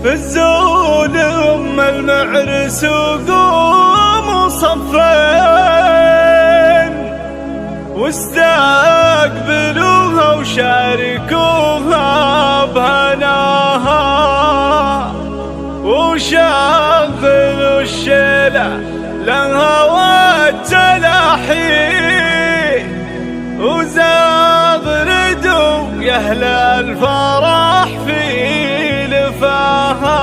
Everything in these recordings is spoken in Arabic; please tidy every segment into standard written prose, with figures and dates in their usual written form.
في الزول ام المعرس وقوموا صفين واستقبلوها وشاركوها بهناها وشغلوا الشيلة لها والتلاحي وزغردوا يا أهل الفرح في لفاها.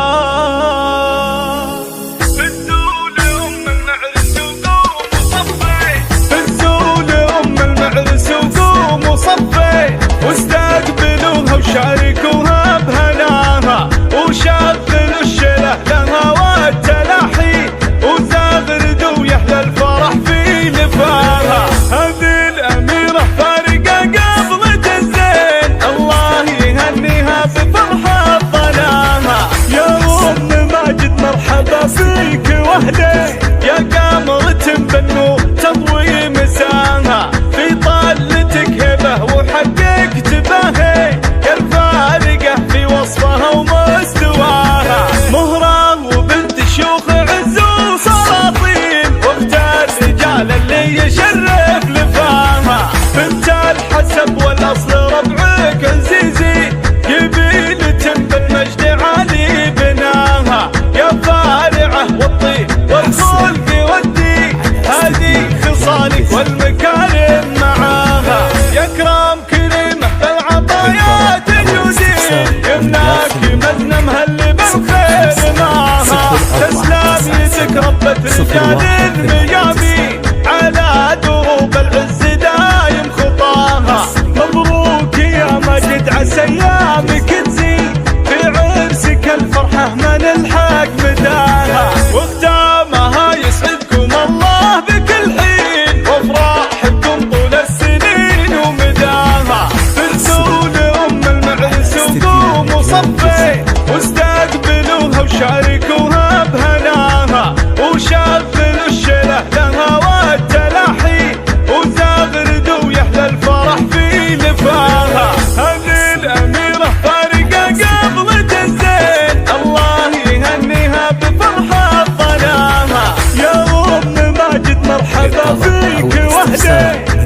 في الزول أم المعرس وقوموا صفي، في الزول أم المعرس وقوموا صفي واستقبلوها وشاركوها بهناها وشغلوا الشله لها والتلاحي وزغردوا يا أهل الفرح في لفاها. هذه الأميرة فارقة قبلة الزين الله يهنيها بفرحة ظلاها. يا أم ماجد مرحبا فيك وحدي يا قمرة بنو تضوي مساها في طلتك هبة وحقك تباهي يا الفارقة في وصفها ومستواها. مهرة وبنت شيوخ عز وسلاطين واختار الرجال اللي يشرف لفاها. بنت الحسب والاصل ربعك عزيزي قبيلة بالمجد عالي بناها. يا فارعة والطيب والخلق والدين هذه خصالك والمكارم معاها. يا كرام كريمة بالعطايا تجودين يمناك مزنة مهلي بالخير معاها. تسلم يدك ربة رجال الميامين على دروب العز دايم خطاها. مبروك يا مجد عسى ايامك تزيد في عرسك الفرحة ما نلحق مداها. وختامها يسعدكم الله بكل حين وافراحكم طول السنين ومداها. في الزول ام المعرس وقوموا صفي واستقبلوها وشاركوها بهناها وشغلوا الشله لها والتلاحي وزغردوا يا أهل الفرح في لفاها. هذه الأميرة فارقة قبلة الزين الله يهنيها بفرحة ظلاها. يا أم ماجد مرحبا فيك وحدي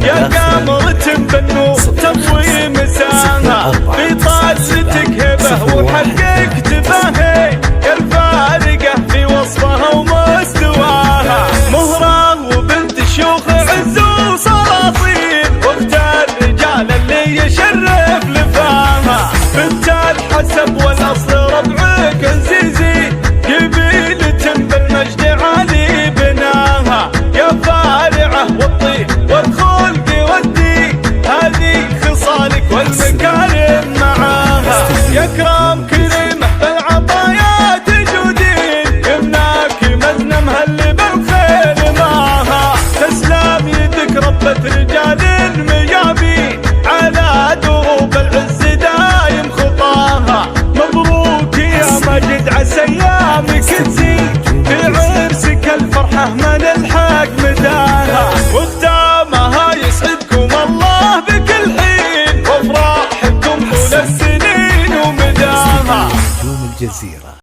يا قمرة بنو تضوي مساها في طلتك هبة وحقك تباهي يا الفارقة في وصفها ومستواها. مهرة وبنت شيوخ عز وسلاطين واختار الرجال اللي يشرف لفاها. بنت الحسب والاصل ربعك عزيزي قبيلة بالمجد عالي بناها. يا فارعة والطيب والخلق والدين هذه خصالك والمكارم معاها. يا كرام كريمة بالعطايا تجودين يمناك مزنة مهلي بالخير معاها. تسلم يدك ربة رجال الميامين على دروب العز دايم خطاها. مبروك يا مجد عسى ايامك تزيد في عرسك الفرحة ما نلحق مداها. وختامها يسعدكم الله بكل حين وافراحكم طول السنين ومداها. نجوم الجزيرة.